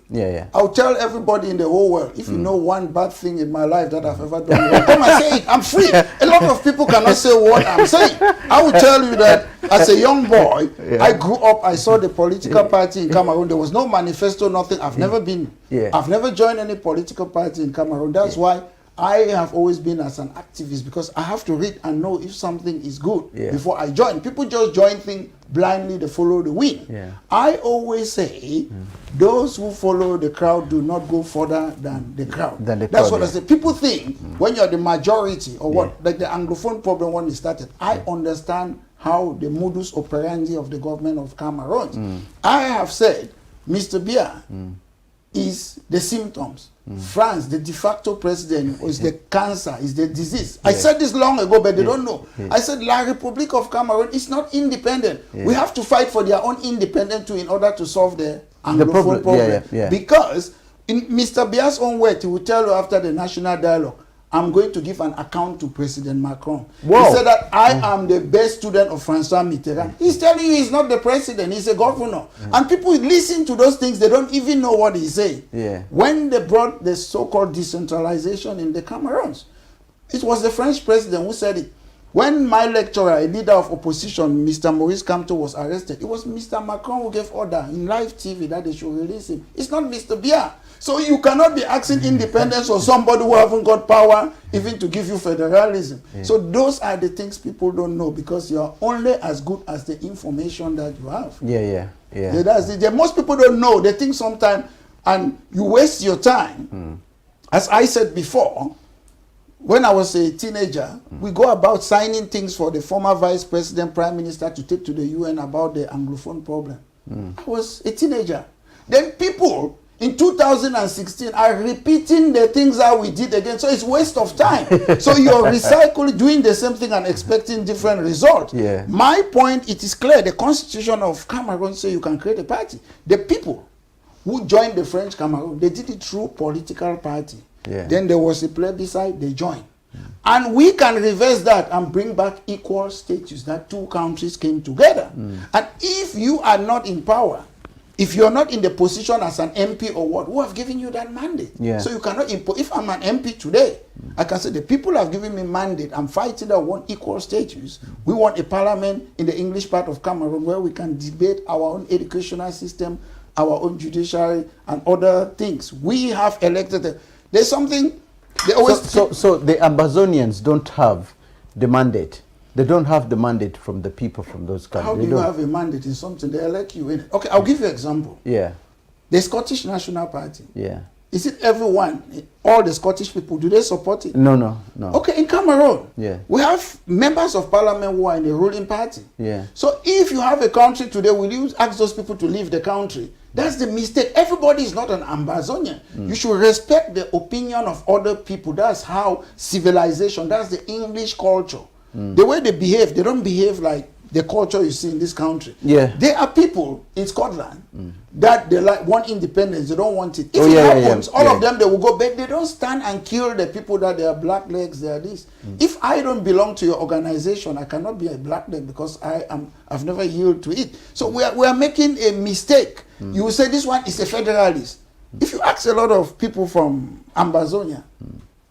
I'll tell everybody in the whole world, if you know one bad thing in my life that I've ever done, come and say it. I'm free. A lot of people cannot say what I'm saying. I will tell you that as a young boy, I grew up, I saw the political party in Cameroon. There was no manifesto, nothing. I've never been. I've never joined any political party in Cameroon. That's why I have always been as an activist, because I have to read and know if something is good before I join. People just join things blindly, they follow the wind. I always say those who follow the crowd do not go further than the crowd. That's what I say. People think when you're the majority or what, like the Anglophone problem when it started, I understand how the modus operandi of the government of Cameroon. I have said Mr. Biya is the symptoms. France, the de facto president, is the cancer, is the disease. I said this long ago, but they don't know. I said La Republic of Cameroon is not independent. We have to fight for their own independence too in order to solve the Anglophone problem. Because in Mr. Biya's own words, he will tell you after the national dialogue, I'm going to give an account to President Macron. Whoa. He said that I am the best student of François Mitterrand. He's telling you he's not the president, he's a governor. And people listen to those things, they don't even know what he's saying. When they brought the so-called decentralization in the Cameroons, it was the French president who said it. When my lecturer, a leader of opposition, Mr. Maurice Kamto, was arrested, it was Mr. Macron who gave order in live TV that they should release him. It's not Mr. Biya. So you cannot be asking independence or somebody who haven't got power even to give you federalism. So those are the things people don't know because you are only as good as the information that you have. That's it. Most people don't know. They think sometimes, and you waste your time. As I said before, when I was a teenager, we go about signing things for the former vice president, prime minister to take to the UN about the Anglophone problem. I was a teenager. Then people in 2016 are repeating the things that we did again. So it's waste of time. So you're recycling, doing the same thing and expecting different results. My point, it is clear. The constitution of Cameroon says you can create a party. The people who joined the French Cameroon, they did it through political party. Then there was a plebiscite, they joined. And we can reverse that and bring back equal status, that two countries came together. And if you are not in power, if you're not in the position as an MP or what, who have given you that mandate? So you cannot impose. If I'm an MP today, I can say the people have given me mandate. I'm fighting that want equal status. We want a parliament in the English part of Cameroon where we can debate our own educational system, our own judiciary, and other things. We have elected. There's something. They always so the Ambazonians don't have the mandate. They don't have the mandate from the people from those countries. How do you have a mandate in something? They elect you in it. Okay, I'll give you an example. The Scottish National Party. Is it everyone, all the Scottish people, do they support it? No. Okay, in Cameroon, we have members of parliament who are in the ruling party. So if you have a country today, will you ask those people to leave the country? That's the mistake. Everybody is not an Ambazonian. You should respect the opinion of other people. That's how civilization, that's the English culture. The way they behave, they don't behave like the culture you see in this country. There are people in Scotland that they want independence, they don't want it. If it happens, all of them, they will go, but they don't stand and kill the people that they are black legs, they are this. If I don't belong to your organization, I cannot be a black leg because I've never yielded to it. So we are making a mistake. You will say this one is a federalist. If you ask a lot of people from Ambazonia,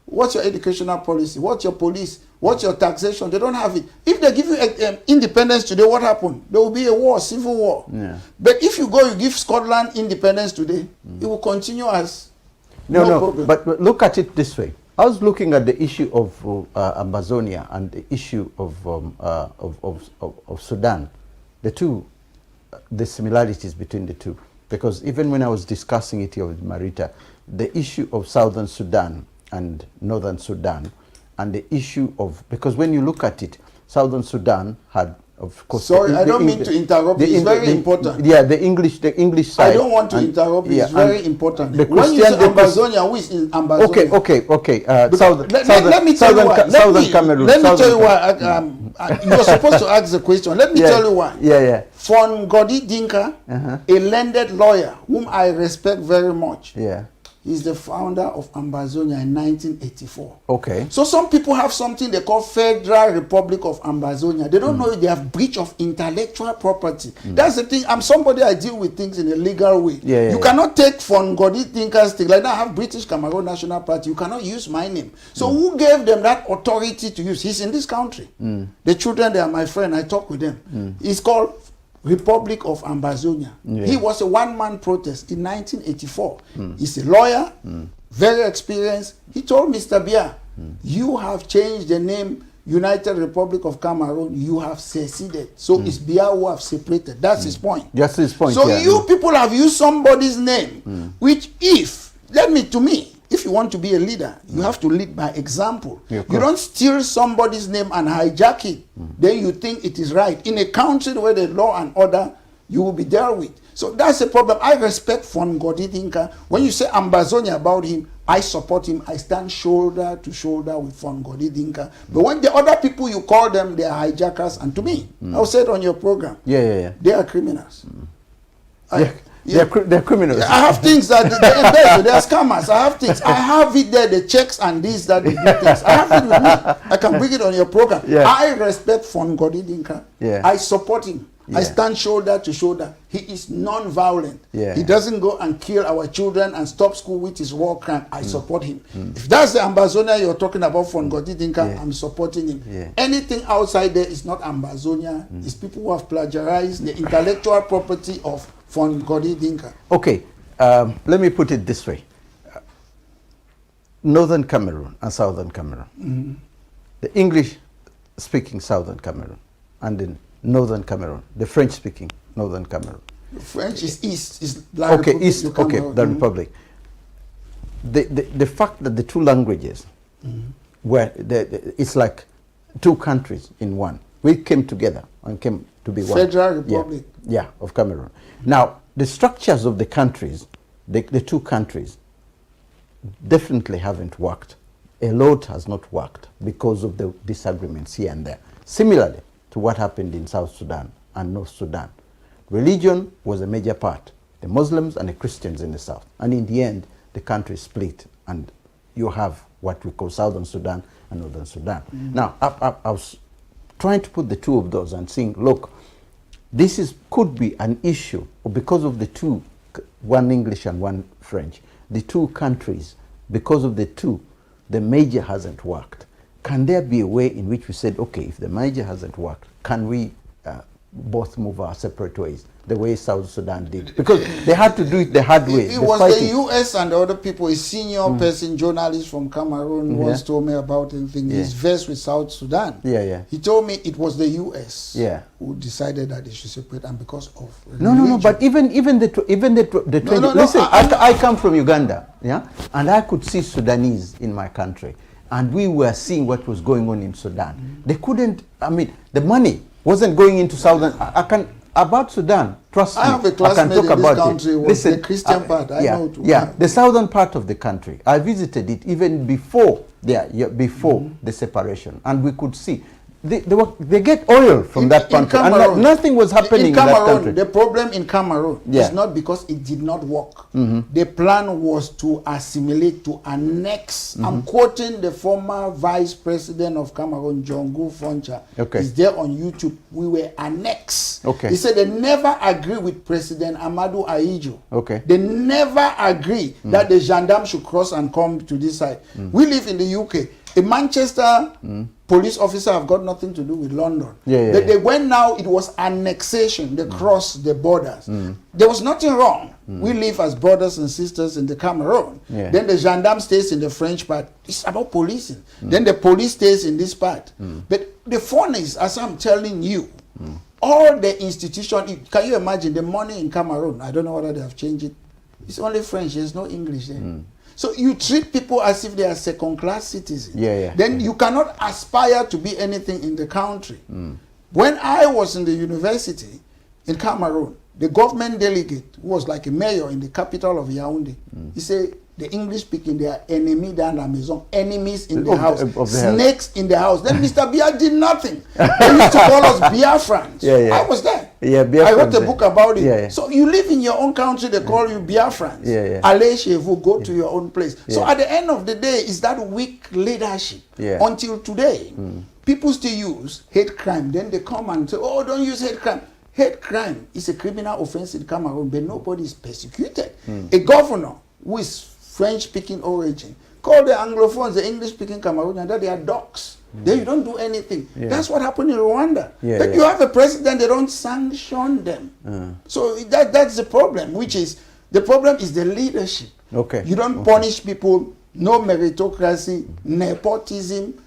what's your educational policy? What's your police? What's your taxation? They don't have it. If they give you independence today, what happened? There will be a war, civil war. But if you give Scotland independence today, it will continue as no problem. But look at it this way. I was looking at the issue of Ambazonia and the issue of Sudan. The similarities between the two. Because even when I was discussing it here with Marita, the issue of Southern Sudan and Northern Sudan, and the issue of, because when you look at it, Southern Sudan had, of course... Sorry, I don't mean to interrupt. It's very important. The English side. I don't want to interrupt. It's very important. When you say Ambazonia, who is in Ambazonia? Okay. Let me tell you why. Southern Cameroon. Let me tell you why. You're supposed to ask the question. Let me tell you why. Fon Godi Dinka, a landed lawyer, whom I respect very much. He's the founder of Ambazonia in 1984. So some people have something they call Federal Republic of Ambazonia. They don't know they have breach of intellectual property. That's the thing. I'm somebody, I deal with things in a legal way. You cannot take Fon Godi Dinka's thing. Like that, I have British Cameroon National Party. You cannot use my name. So who gave them that authority to use? He's in this country. The children, they are my friend. I talk with them. It's called Republic of Ambazonia. He was a one-man protest in 1984. He's a lawyer, very experienced. He told Mr. Biya, you have changed the name United Republic of Cameroon, you have seceded. So it's Biya who have separated. That's his point. That's his point. So you people have used somebody's name, which to me, if you want to be a leader, you have to lead by example. Yeah, you don't steal somebody's name and hijack it. Then you think it is right. In a country where the law and order, you will be dealt with. So that's the problem. I respect Fon Godidinka. When you say Ambazonia about him, I support him. I stand shoulder to shoulder with Fon Godidinka. But when the other people you call them, they are hijackers. And to me, I'll say it on your program. They are criminals. They're criminals. I have things that they embezzle. They are scammers. I have things. I have it there, the checks and these that they do things. I have it with me. I can bring it on your program. I respect Fon Godidinka. I support him. I stand shoulder to shoulder. He is non-violent. He doesn't go and kill our children and stop school with his war crime. I support him. If that's the Ambazonia you're talking about, Fon Godidinka, I'm supporting him. Anything outside there is not Ambazonia. It's people who have plagiarized the intellectual property of Fon Godidinka. Okay, let me put it this way. Northern Cameroon and Southern Cameroon. The English-speaking Southern Cameroon and the Northern Cameroon, the French-speaking Northern Cameroon. The French is East. Is the Republic. The fact that the two languages were, it's like two countries in one. We came together and came to be one. Federal Republic. Of Cameroon. Now, the structures of the countries, the two countries, definitely haven't worked. A lot has not worked because of the disagreements here and there. Similarly to what happened in South Sudan and North Sudan. Religion was a major part. The Muslims and the Christians in the south. And in the end, the country split and you have what we call Southern Sudan and Northern Sudan. Now, I was trying to put the two of those and saying, look, this could be an issue because of the two, one English and one French. The two countries, because of the two, the major hasn't worked. Can there be a way in which we said, okay, if the major hasn't worked, can we both move our separate ways, the way South Sudan did? Because they had to do it the hard way. It was the U.S. and the other people. A senior person, journalist from Cameroon, once told me about anything. He's versed with South Sudan. He told me it was the U.S. Who decided that they should separate, and because of religion. No. But even the listen, I come from Uganda, and I could see Sudanese in my country, and we were seeing what was going on in Sudan. They couldn't. I mean, the money wasn't going into Southern. About Sudan, trust me, I have a classmate in this country who was the Christian part. I know too. The southern part of the country. I visited it even before the separation, and we could see they get oil from that country, and nothing was happening in that country. The problem in Cameroon is not because it did not work. The plan was to assimilate, to annex. I'm quoting the former vice president of Cameroon, Jongu Foncha. He's there on YouTube. We were annexed. He said they never agree with President Amadou Ahidjo. They never agree that the gendarmes should cross and come to this side. We live in the UK. A Manchester police officer have got nothing to do with London. They went now, it was annexation. They crossed the borders. There was nothing wrong. We live as brothers and sisters in the Cameroon. Then the gendarme stays in the French part. It's about policing. Then the police stays in this part. But the fun is, as I'm telling you, all the institution, can you imagine the money in Cameroon? I don't know whether they have changed it. It's only French. There's no English there. So you treat people as if they are second-class citizens. Then you cannot aspire to be anything in the country. When I was in the university in Cameroon, the government delegate, who was like a mayor in the capital of Yaoundé, he said, the English speaking, they are ennemis dans la maison, enemies in the house, snakes in the house. Then Mr. Biya did nothing. They used to call us Biafrans. I was there. I wrote a book about it. So you live in your own country, they call you Biafrans. Allez chez vous, go to your own place. So at the end of the day, it's that weak leadership. Until today, people still use hate crime. Then they come and say, oh, don't use hate crime. Hate crime is a criminal offense in Cameroon, but nobody is persecuted. A governor who is French-speaking origin call the Anglophones, the English-speaking Cameroonians, that they are dogs. Then you don't do anything. That's what happened in Rwanda. But you have a president, they don't sanction them. So that's the problem, which is, the problem is the leadership. You don't punish people, no meritocracy, nepotism.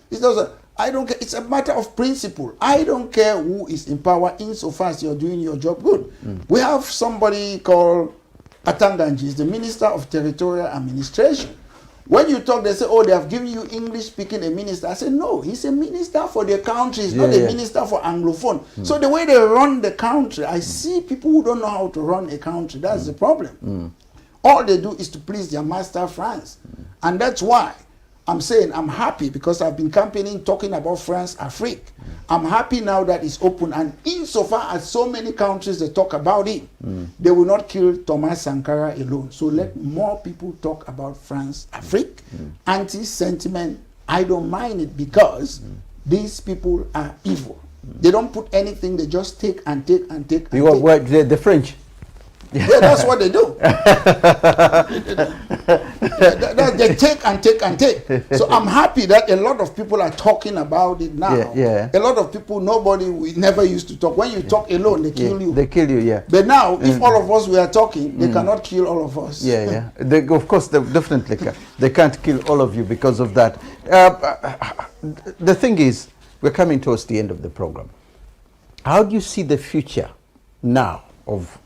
I don't care. It's a matter of principle. I don't care who is in power insofar as you're doing your job good. We have somebody called Atanganji, is the Minister of Territorial Administration. When you talk, they say, oh, they have given you English speaking a minister. I say, no, he's a minister for the country. He's not a minister for Anglophone. So the way they run the country, I see people who don't know how to run a country. That's the problem. All they do is to please their master, France. And that's why I'm saying I'm happy, because I've been campaigning, talking about France, Afrique. I'm happy now that it's open. And insofar as so many countries, they talk about it, they will not kill Thomas Sankara alone. So let more people talk about France, Afrique. Anti-sentiment, I don't mind it, because these people are evil. They don't put anything, they just take and take and take. You are the French. Yeah, that's what they do. They take and take and take. So I'm happy that a lot of people are talking about it now. A lot of people, we never used to talk. When you talk alone, they kill you. They kill you, yeah. But now, if all of us were talking, they cannot kill all of us. Of course, they definitely can. They can't kill all of you because of that. The thing is, we're coming towards the end of the program. How do you see the future now of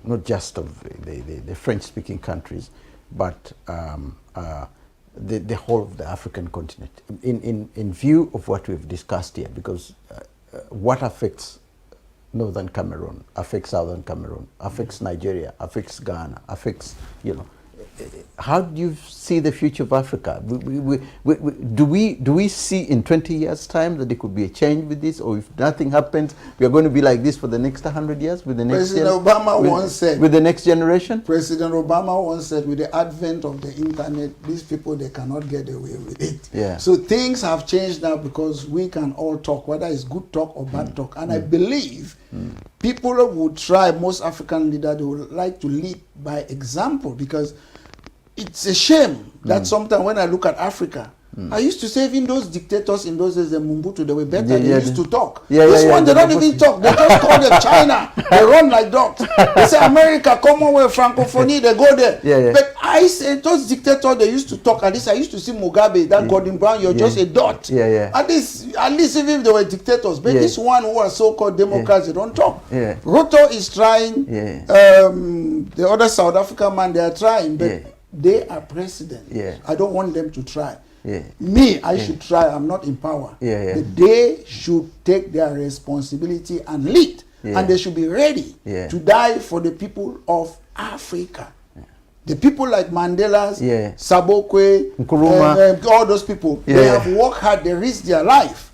not just of the French-speaking countries, but the whole of the African continent, in view of what we've discussed here? Because what affects Northern Cameroon affects Southern Cameroon, affects Nigeria, affects Ghana, affects, how do you see the future of Africa? Do we see in 20 years' time that there could be a change with this, or if nothing happens, we are going to be like this for the next 100 years with the next with the next generation? President Obama once said, with the advent of the internet, these people, they cannot get away with it. So things have changed now, because we can all talk, whether it's good talk or bad talk. And I believe people would try, most African leaders, they would like to lead by example, because it's a shame that sometimes when I look at Africa, I used to say even those dictators in those days, the Mobutu, they were better. They used to talk. This one, they don't even talk. They just call them China. They run like dogs. They say America, Commonwealth, Francophonie, they go there. But I say those dictators, they used to talk. At least I used to see Mugabe, that Gordon Brown, you're just a dot. At least even if they were dictators. But this one who are so-called Democrats, they don't talk. Ruto is trying. The other South African man, they are trying. But they are president. I don't want them to try. Me, I should try. I'm not in power. But they should take their responsibility and lead. And they should be ready to die for the people of Africa. The people like Mandela's, Sabokwe, Nkrumah, all those people, they have worked hard, they risked their life.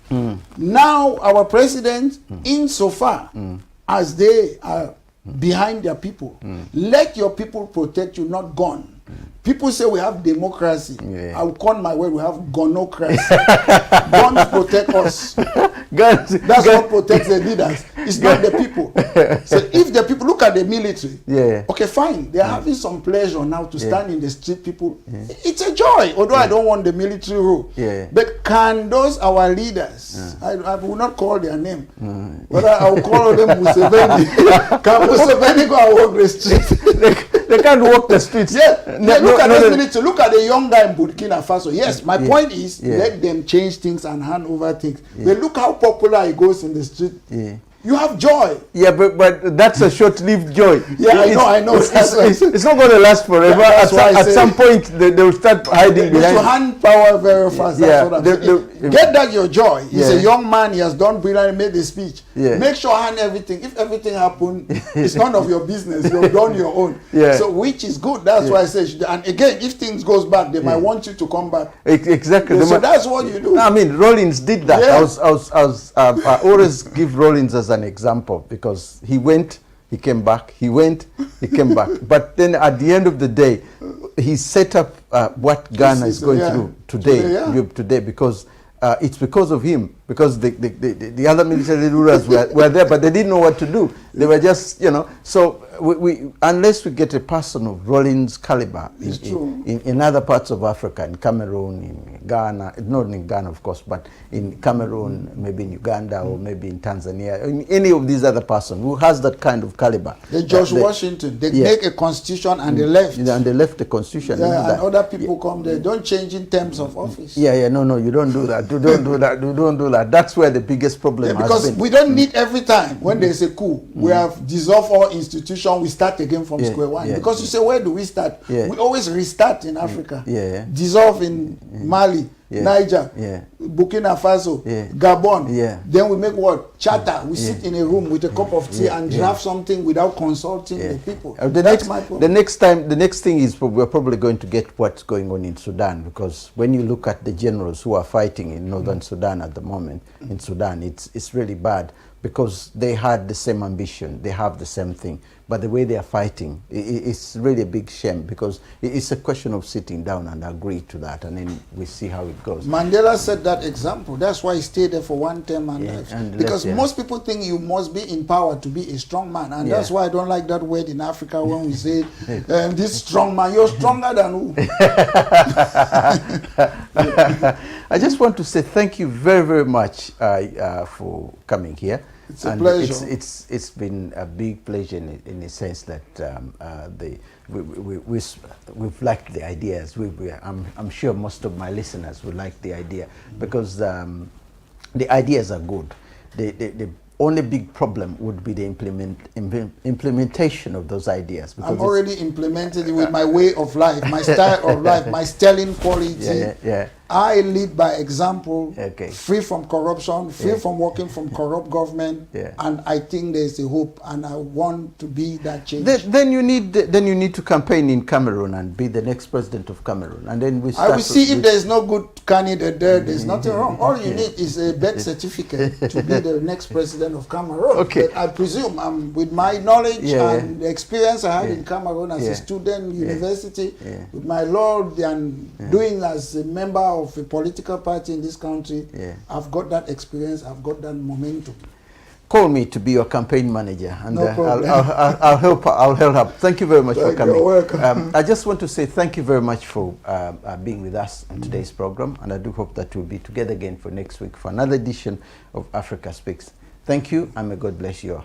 Now, our president, insofar as they are behind their people, let your people protect you, not gun. People say we have democracy. I will call my word, we have gonocracy. Guns protect us. That's what protects the leaders. It's not the people. So if the people, look at the military. Okay, fine. They are having some pleasure now to stand in the street, people. It's a joy, although I don't want the military rule. But can those, our leaders, I will not call their name, but I will call them Museveni. Can Museveni go and walk the street? They can't walk the streets. Look at the young guy in Burkina Faso. Yes, my point is, let them change things and hand over things. But look how popular he goes in the street. You have joy. But that's a short-lived joy. I know. It's not going to last forever. At some point, they will start hiding behind. You should hand power very fast. That's what I'm saying. Get that your joy. He's a young man. He has done brilliant, made the speech. Make sure hand everything. If everything happened, it's none of your business. You've done your own. So which is good. That's why I say. And again, if things goes back, they might want you to come back. Exactly. So that's what you do. I mean, Rollins did that. I always give Rollins as an example, because he went, he came back, he went, he came back. But then at the end of the day, he set up what Ghana is going through today, because it's because of him, because the other military rulers were there, but they didn't know what to do. They were just, so we unless we get a person of Rollins' caliber in other parts of Africa, in Cameroon, in Ghana, not in Ghana of course, but in Cameroon, maybe in Uganda, or maybe in Tanzania, in any of these other persons who has that kind of caliber. George Washington, they make a constitution and they left. And they left the constitution. And other people come there, don't change in terms of office. No, you don't do that. You don't do that. You don't do that. That's where the biggest problem has been. Because we don't need every time when there's a coup, we have dissolved all institutions transition, we start again from square one. Because you say, where do we start? We always restart in Africa. Dissolve in Mali, Niger, Burkina Faso, Gabon. Then we make what? Charter. We sit in a room with a cup of tea and draft something without consulting the people. The next thing is we're probably going to get what's going on in Sudan, because when you look at the generals who are fighting in northern Sudan at the moment, in Sudan, it's really bad, because they had the same ambition, they have the same thing, but the way they are fighting, it's really a big shame, because it's a question of sitting down and agree to that, and then we see how it goes. Mandela set that example. That's why he stayed there for 1 term and left. Because most people think you must be in power to be a strong man, and that's why I don't like that word in Africa when we say, this strong man, you're stronger than who? I just want to say thank you very, very much for coming here. It's a pleasure. It's been a big pleasure in the sense that we've liked the ideas. I'm sure most of my listeners will like the idea, because the ideas are good. The only big problem would be the implementation of those ideas. I'm already implementing it with my way of life, my style of life, my sterling quality. I lead by example, free from corruption, free from working from corrupt government, and I think there's a hope, and I want to be that change. Then you need to campaign in Cameroon and be the next president of Cameroon, and then we start. I will see if there's no good candidate there. There's nothing wrong. All you need is a birth certificate to be the next president of Cameroon. But I presume, with my knowledge and the experience I had in Cameroon as a student, university, with my lord and doing as a member of a political party in this country, I've got that experience, I've got that momentum. Call me to be your campaign manager, and no I'll help out. Thank you very much for coming. You're welcome. I just want to say thank you very much for being with us on today's program, and I do hope that we'll be together again for next week for another edition of Africa Speaks. Thank you, and may God bless you all.